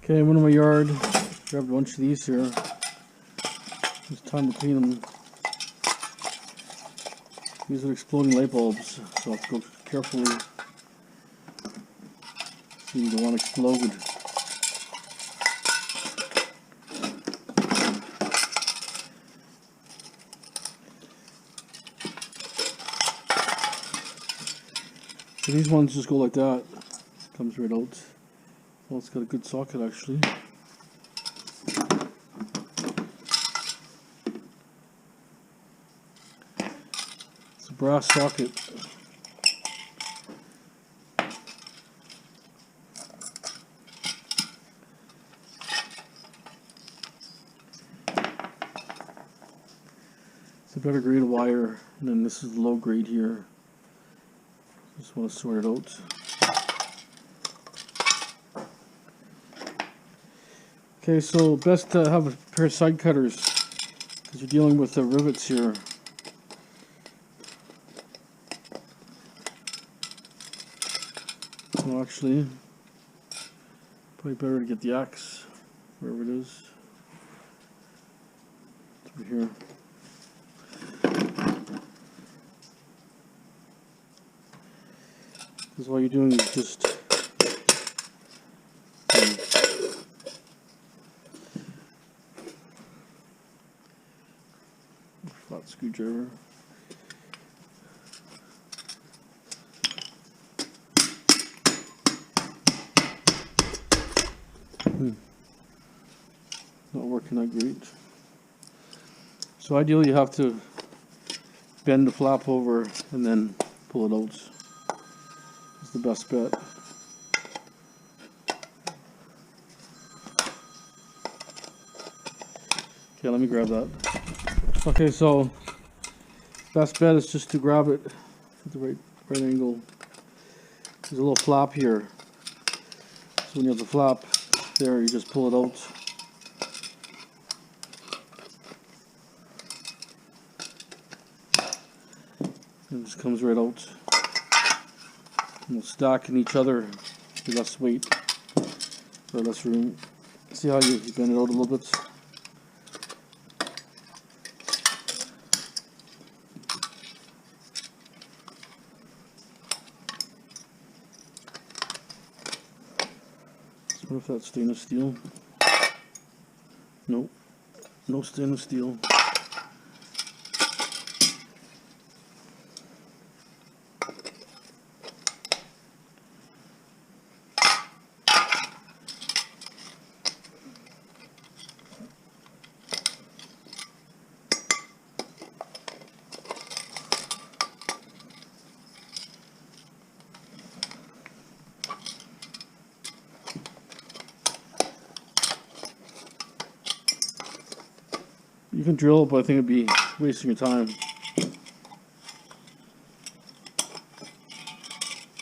Okay, I went in my yard, grabbed a bunch of these here. It's time to clean them. These are exploding light bulbs, so I have to go carefully. See, the one exploded. So these ones just go like that. Comes right out. Well, it's got a good socket actually. It's a brass socket. It's a better grade of wire, and then this is the low grade here. Just want to sort it out. Okay, so best to have a pair of side cutters because you're dealing with the rivets here. So actually, probably better to get the axe, wherever it is. It's over here. Because all you're doing is just flat screwdriver. Not working that great. So ideally you have to bend the flap over and then pull it out. It's the best bet. Okay, let me grab that. Okay, so best bet is just to grab it at the right angle. There's a little flap here. So when you have the flap there, you just pull it out. And it just comes right out. And they'll stack in each other with less weight or less room. See how you bend it out a little bit? What if that's stainless steel? Nope, no stainless steel. You can drill, but I think it'd be wasting your time.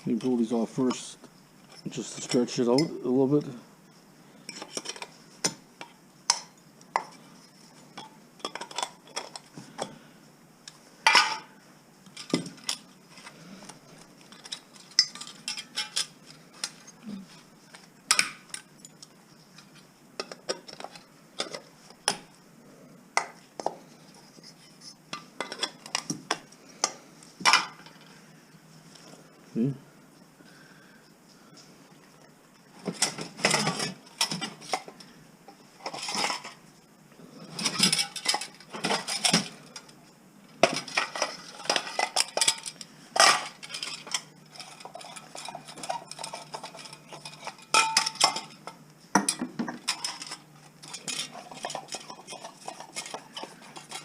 You pull these off first, just to stretch it out a little bit. See?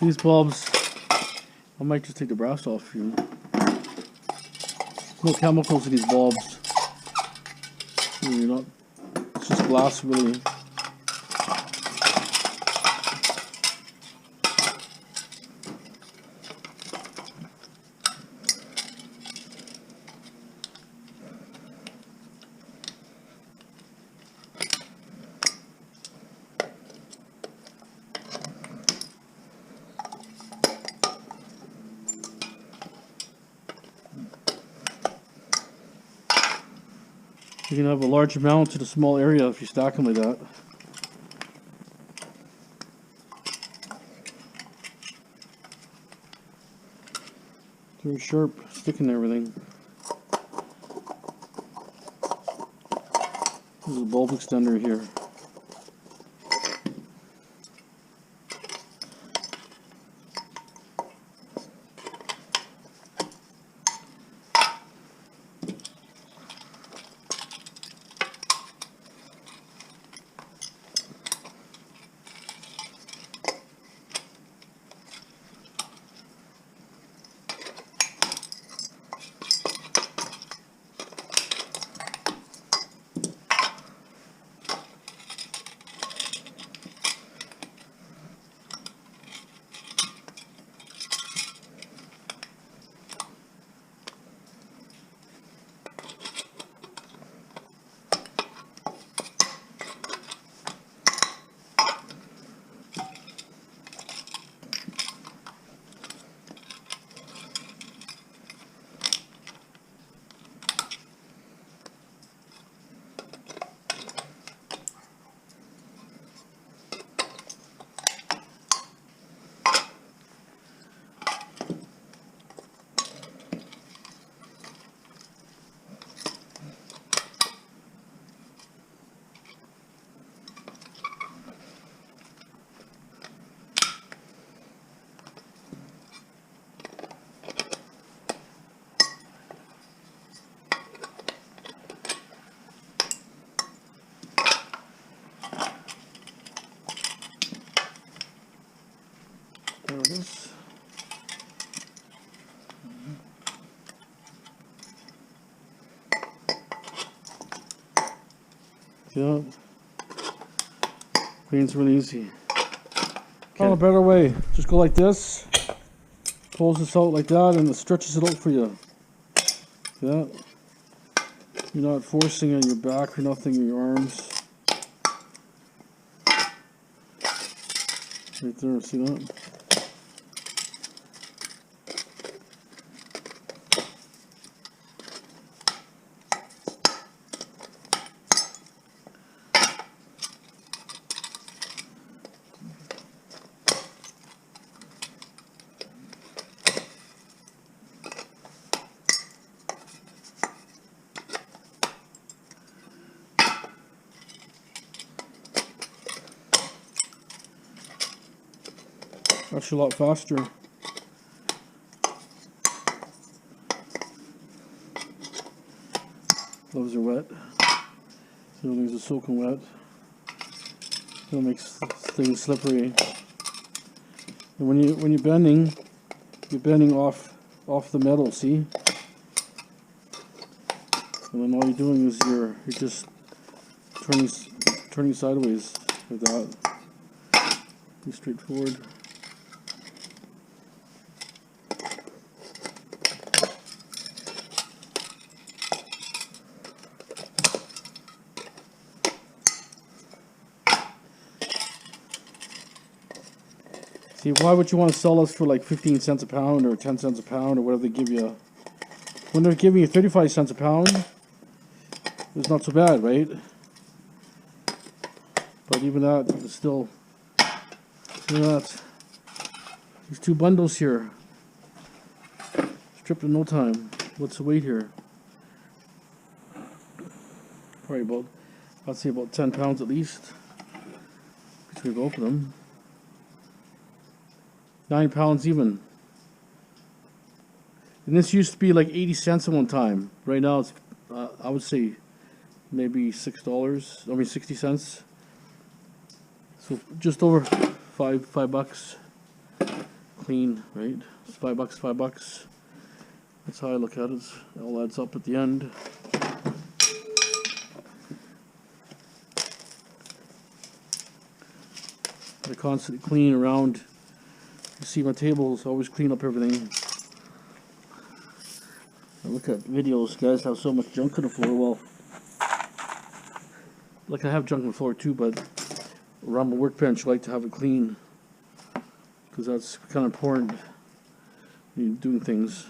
These bulbs, I might just take the brass off for you. No chemicals in these bulbs. You're not, it's just glass really. You can have a large amount in a small area if you stack them like that. Very sharp, sticking to everything. There's a bulb extender here. There it is. Yeah. Cleans really easy. Found a better way. Just go like this. Pulls this out like that and it stretches it out for you. Yeah. You're not forcing on your back or nothing in your arms. Right there, see that? Actually a lot faster. Gloves are wet. Everything's are soaking wet. That makes things slippery. And when you're bending off the metal, see? And then all you're doing is you're just turning sideways like that. Be straightforward. See, why would you want to sell us for like 15 cents a pound or 10 cents a pound or whatever they give you? When they're giving you 35 cents a pound, it's not so bad, right? But even that is still, look at that. These two bundles here, stripped in no time. What's the weight here? Probably about, I'd say about 10 pounds at least, between both of them. 9 pounds even. And this used to be like 80 cents at one time. Right now it's, I would say, maybe $6, I mean 60 cents. So just over five bucks. Clean, right? It's $5, $5. That's how I look at it. It all adds up at the end. I constantly clean around. You see my tables, always clean up everything. I look at videos, guys have so much junk on the floor. Well, like I have junk on the floor too, but around my workbench I like to have it clean. Because that's kind of important when you're doing things.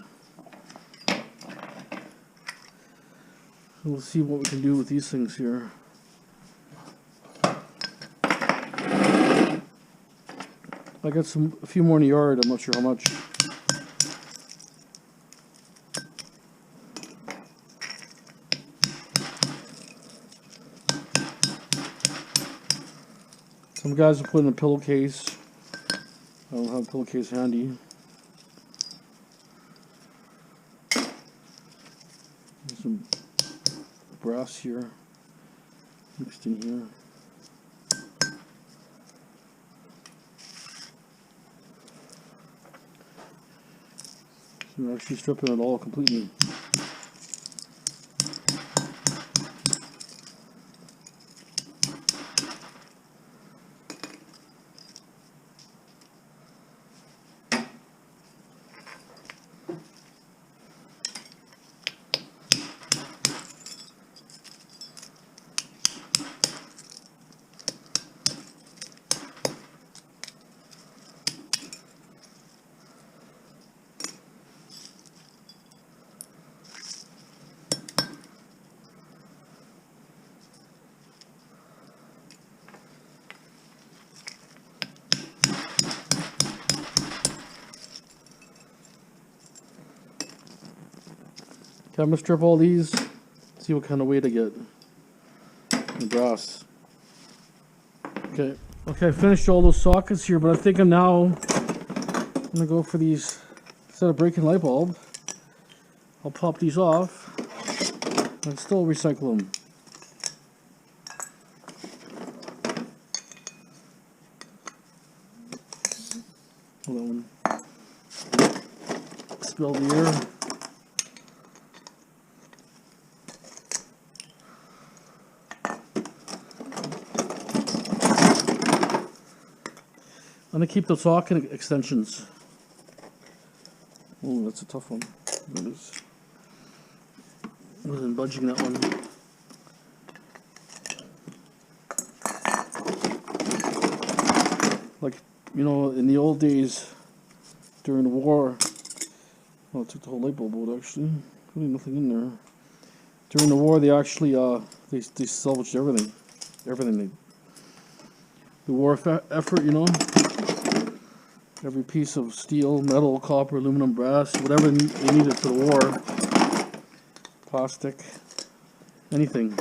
We'll see what we can do with these things here. I got a few more in the yard. I'm not sure how much. Some guys will put in a pillowcase. I don't have a pillowcase handy. There's some brass here mixed in here. So I'm actually stripping it all completely. Okay, I'm gonna strip all these, see what kind of weight I get. The brass. Okay, I finished all those sockets here, but I think I'm gonna go for these. Instead of breaking light bulb, I'll pop these off and still recycle them. Hold on. Spill the air. I'm going to keep the socket extensions. Oh, that's a tough one. It is. I wasn't budging that one. Like, you know, in the old days, during the war, well, I took the whole light bulb out actually. Really nothing in there. During the war, they actually, they salvaged everything. Everything. The war effort, you know. Every piece of steel, metal, copper, aluminum, brass, whatever they needed for the war. Plastic, anything.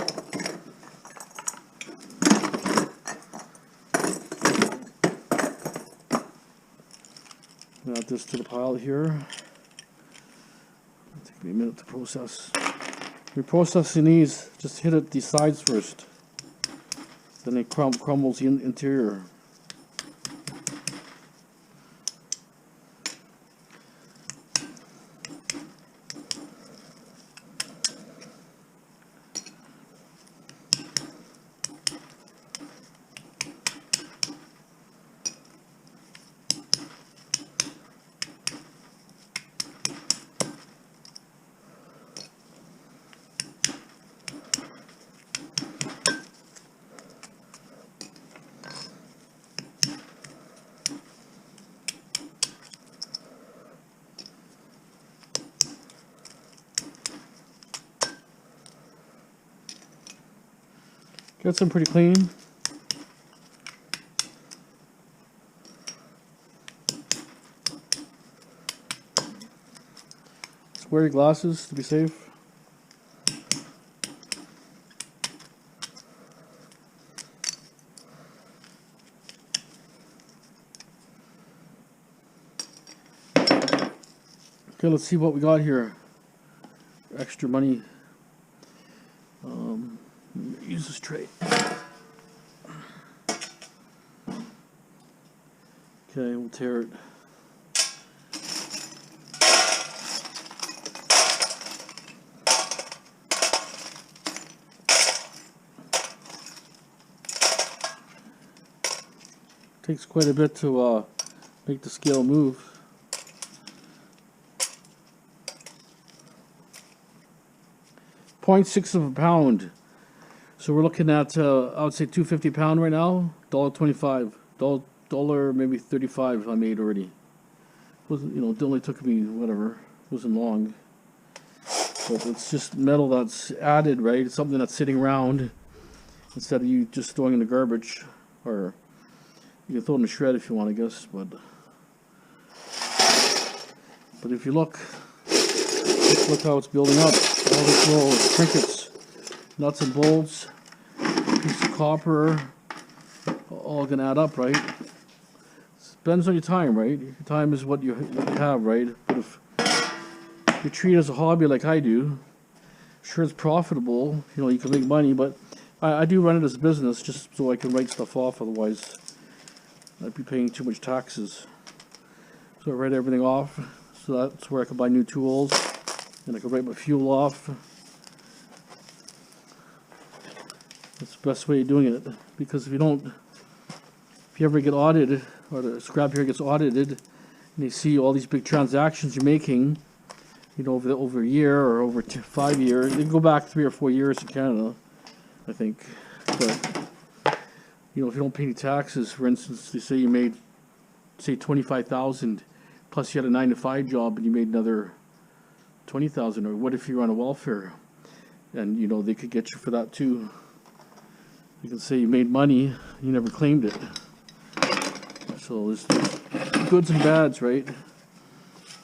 Add this to the pile here. It'll take me a minute to process. You're processing these, just hit it the sides first. Then it crumbles the interior. Gets them pretty clean. Just wear your glasses to be safe. Okay, let's see what we got here. Extra money. Use this tray. Okay, we'll tear it. Takes quite a bit to make the scale move. .6 of a pound. So we're looking at, I would say 250 pound right now, $1.25, dollar maybe 35 I made already. Wasn't, you know, it only took me whatever, wasn't long. But it's just metal that's added, right? It's something that's sitting around instead of you just throwing in the garbage, or you can throw it in the shred if you want, I guess. But if you look how it's building up. All these little trinkets, nuts and bolts, piece of copper, all gonna add up, right? Depends on your time, right? Your time is what you have, right? But if you treat it as a hobby like I do, sure it's profitable, you know, you can make money, but I do run it as a business just so I can write stuff off, otherwise I'd be paying too much taxes. So I write everything off, so that's where I can buy new tools, and I can write my fuel off. That's the best way of doing it, because if you ever get audited, or the scrap here gets audited, and they see all these big transactions you're making, you know, over a year or over 5 years, they can go back 3 or 4 years in Canada, I think. But you know, if you don't pay any taxes, for instance, they say you made, say, $25,000, plus you had a 9-to-5 job and you made another $20,000, or what if you're on a welfare, and you know they could get you for that too. You can say you made money, you never claimed it. So there's goods and bads, right?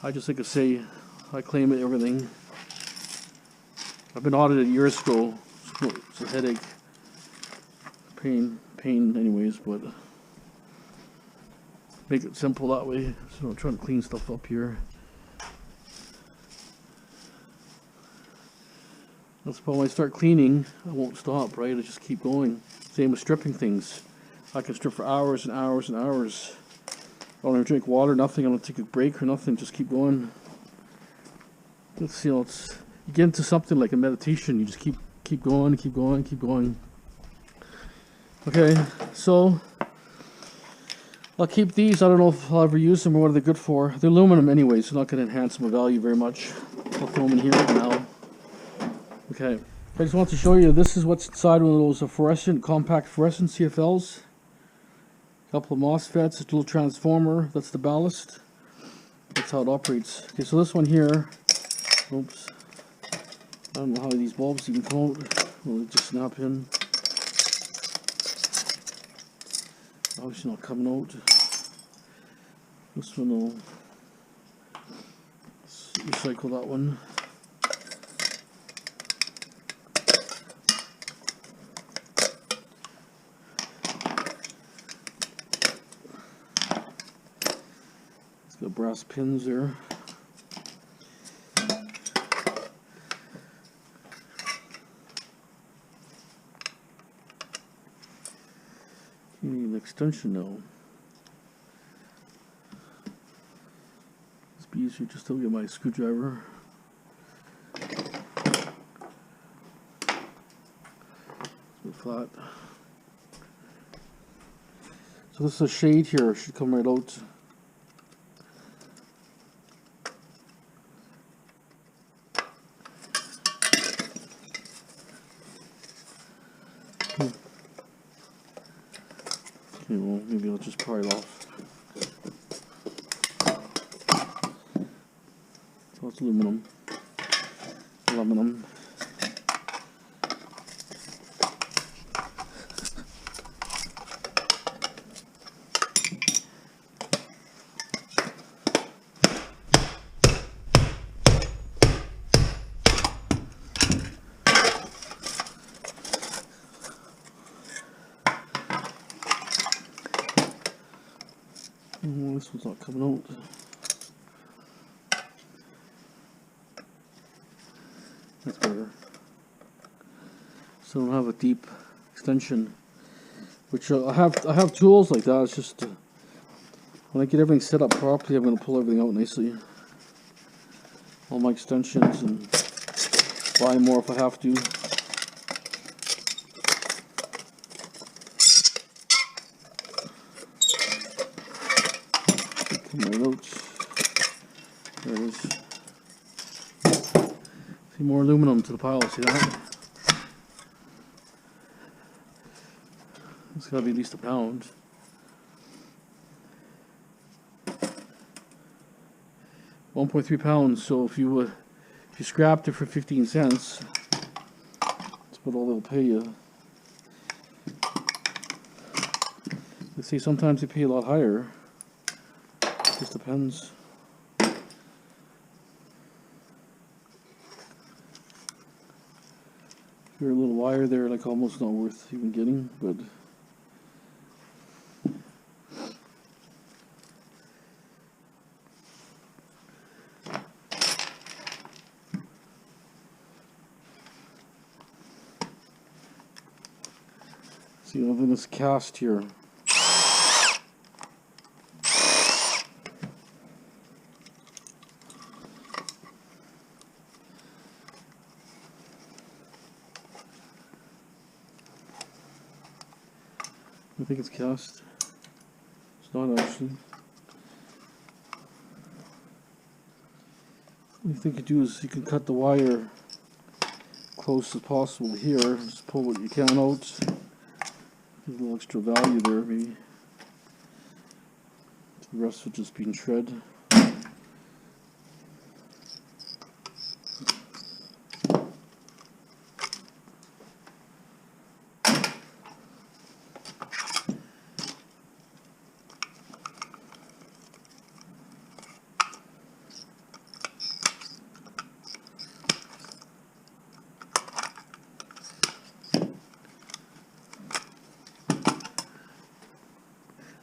I just like to say I claim it, everything. I've been audited years ago. It's a headache, pain anyways, but make it simple that way. So I'm trying to clean stuff up here. That's why when I start cleaning, I won't stop, right? I just keep going. Same with stripping things. I can strip for hours and hours and hours. I don't even drink water, nothing. I don't take a break or nothing. Just keep going. It's, you know, you get into something like a meditation. You just keep going, keep going, keep going. Okay, so I'll keep these. I don't know if I'll ever use them or what are they good for. They're aluminum anyway, so not going to enhance my value very much. I'll throw them in here for now. Okay, I just want to show you, this is what's inside one of those compact fluorescent CFLs. A couple of MOSFETs, a little transformer, that's the ballast. That's how it operates. Okay, so this one here, oops, I don't know how these bulbs even come out. Well, they just snap in. Obviously not coming out. This one will, let's recycle that one. Got brass pins there. You need an extension now. It'd be easier just to get my screwdriver. It's flat. So this is a shade here, it should come right out. Okay, well, maybe I'll just pry it off. So it's aluminum. Oh, this one's not coming out. That's better. So I don't have a deep extension, which I have tools like that. It's just when I get everything set up properly, I'm going to pull everything out nicely. All my extensions, and buy more if I have to. My notes. There it is. See, more aluminum to the pile. See that? It's got to be at least a pound. 1.3 pounds. So if you If you scrapped it for 15 cents, that's what all they'll pay you. They say sometimes they pay a lot higher. Just depends. Your little wire there, like almost not worth even getting, but see, other than this cast here. I think it's cast. It's not actually. What you think you do is you can cut the wire close as possible here. Just pull what you can out. There's a little extra value there, maybe. The rest would just be in shred.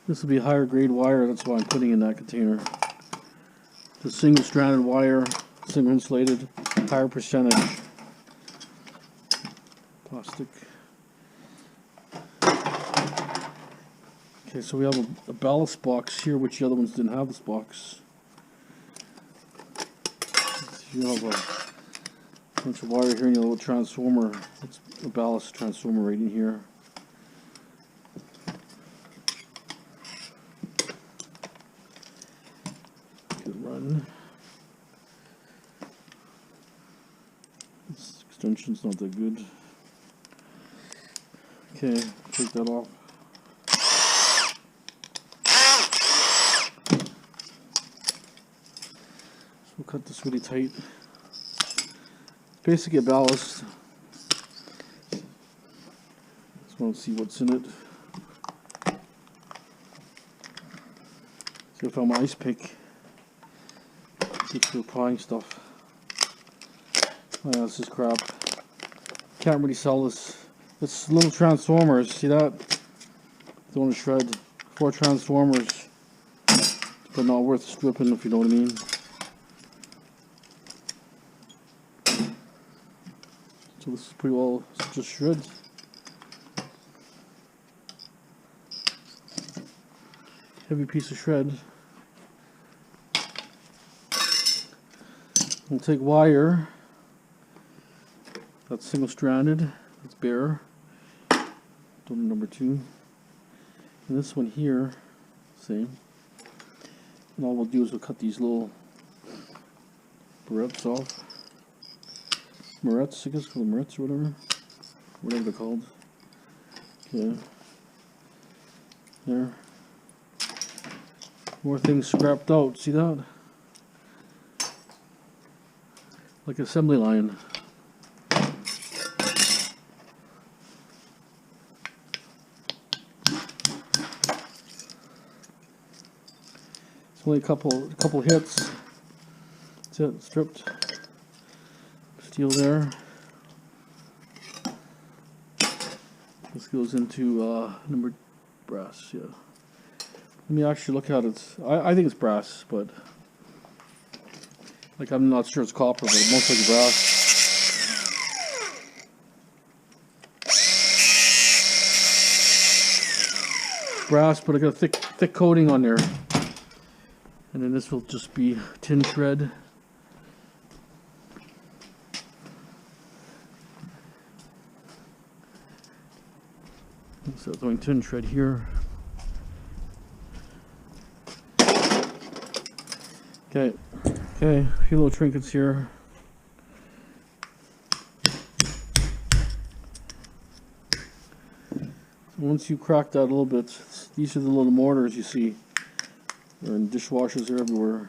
This will be a higher grade wire, that's why I'm putting in that container. The single stranded wire, single insulated, higher percentage. Plastic. Okay, so we have a ballast box here, which the other ones didn't have this box. You have a bunch of wire here and a little transformer. It's a ballast transformer right in here. Run. This extension's not that good. Okay, take that off. So we'll cut this really tight. Basically a ballast. Just want to see what's in it. See if I'm ice pick. For applying stuff. Oh yeah, this is crap. Can't really sell this. It's little transformers. See that? Don't want to shred. 4 transformers, but not worth stripping, if you know what I mean. So this is pretty well just shreds. Heavy piece of shred. We'll take wire that's single stranded, that's bare, number 2, and this one here, same. And all we'll do is we'll cut these little barrettes off. Morettes, I guess, called morettes or whatever they're called. Okay, there. More things scrapped out, see that? Like assembly line. It's only a couple hits. That's it, stripped. Steel there. This goes into numbered brass, yeah. Let me actually look at it. I think it's brass, but like I'm not sure it's copper, but most likely brass. Brass, but I got a thick coating on there. And then this will just be tin shred. So throwing tin shred here. Okay, a few little trinkets here. So once you crack that a little bit, these are the little mortars you see. They're in dishwashers, they're everywhere.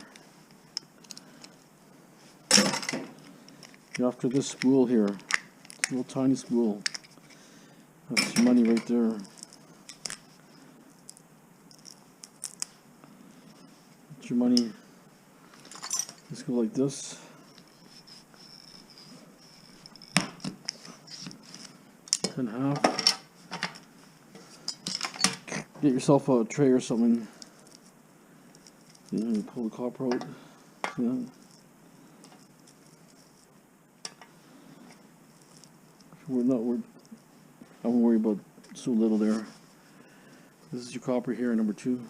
You're after this spool here. It's a little tiny spool. That's money right there. That's your money. Just go like this. Cut in half. Get yourself a tray or something. And pull the copper out. See that? I won't worry about so little there. This is your copper here, number 2.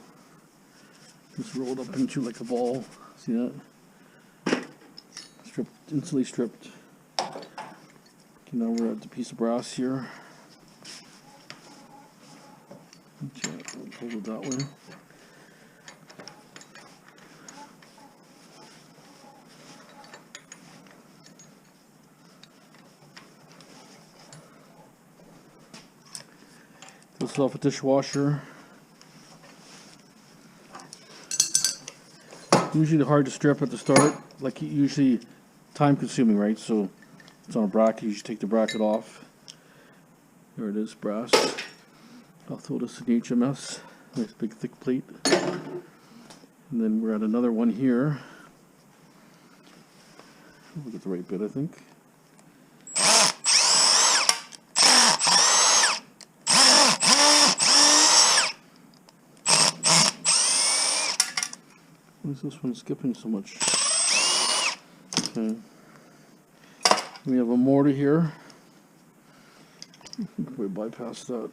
Just rolled up into like a ball. See that? Stripped, instantly stripped. Okay, now we're at the piece of brass here. Hold it that way. This is off a dishwasher. Usually hard to strip at the start, like usually time consuming, right? So it's on a bracket, you should take the bracket off. There it is, brass. I'll throw this in HMS, nice big thick plate. And then we're at another one here. We'll get the right bit, I think. Why is this one skipping so much? Okay. We have a mortar here. We bypass that.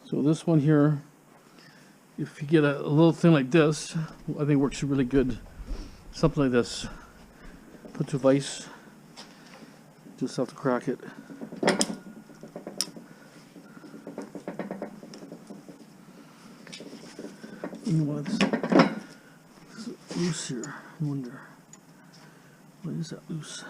So this one here, if you get a little thing like this, I think works really good. Something like this. Put to vise. Just have to crack it. You want it's loose here. I wonder. Why is that loose?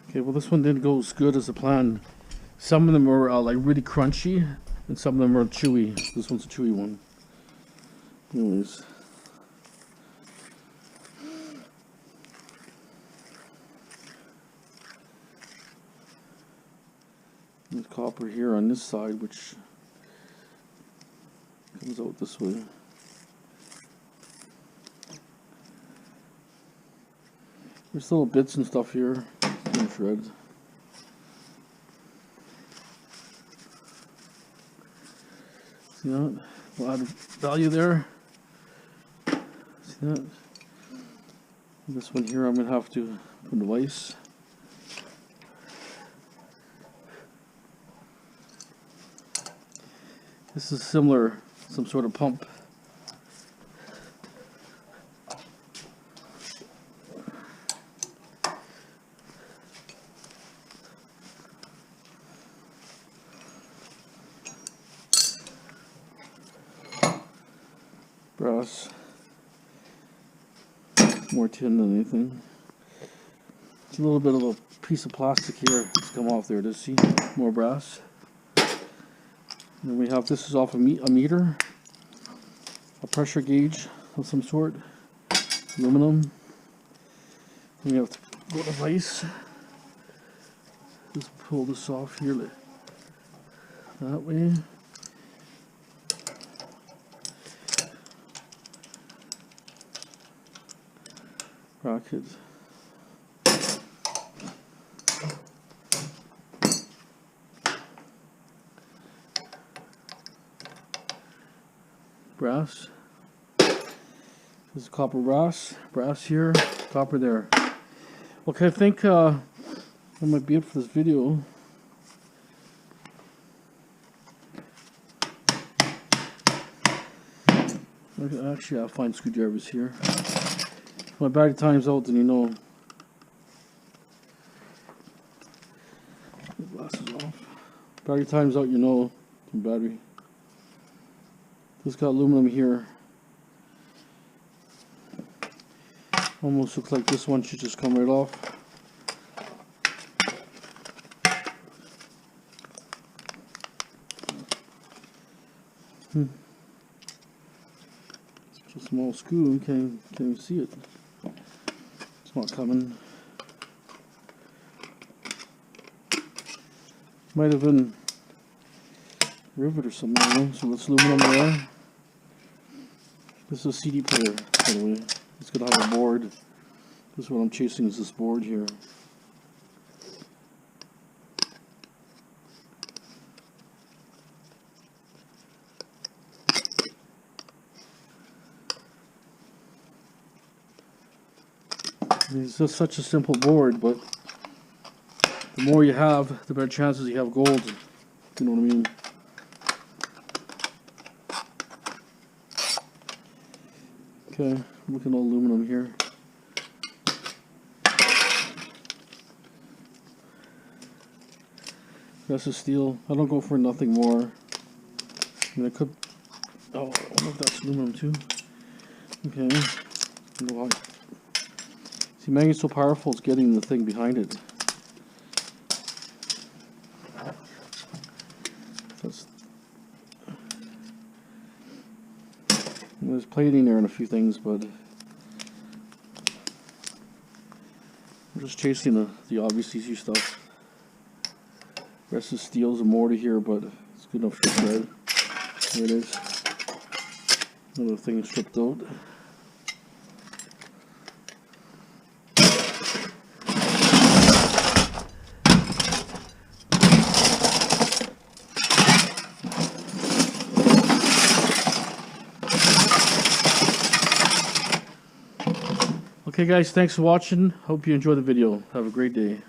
Okay, well this one didn't go as good as the plan. Some of them are like really crunchy, and some of them are chewy. This one's a chewy one. Anyways. There's copper here on this side, which comes out this way. There's little bits and stuff here. Shred. See that? A lot of value there. See that? And this one here I'm going to have to put the vise. This is similar, some sort of pump. Brass, more tin than anything. It's a little bit of a piece of plastic here. It's come off there. Does see more brass? And then we have this is off a meter, a pressure gauge of some sort, aluminum. And we have to go to vise. Just pull this off here that way. Bracket. Brass. This is copper brass. Brass here, copper there. Okay, I think that might be it for this video. Actually, I'll find screwdrivers here. If my battery time's out, then you know. The glasses off. Battery time's out, you know, from battery. This got aluminum here. Almost looks like this one should just come right off. It's just a small screw, can't even see it. It's not coming. Might have been rivet or something, I don't know. So let's aluminum there. This is a CD player, by the way. It's gonna have a board. This is what I'm chasing, is this board here. It's just such a simple board, but the more you have, the better chances you have gold. You know what I mean? Okay, look at all aluminum here. That's a steel. I don't go for nothing more. I mean, I could. Oh, I wonder if that's aluminum too. Okay. See, magnet's so powerful, it's getting the thing behind it. That's, there's plating there and a few things, but I'm just chasing the obvious easy stuff. The rest is steel's and mortar here, but it's good enough for thread. There it is. Another thing stripped out. Okay guys, thanks for watching. Hope you enjoy the video. Have a great day.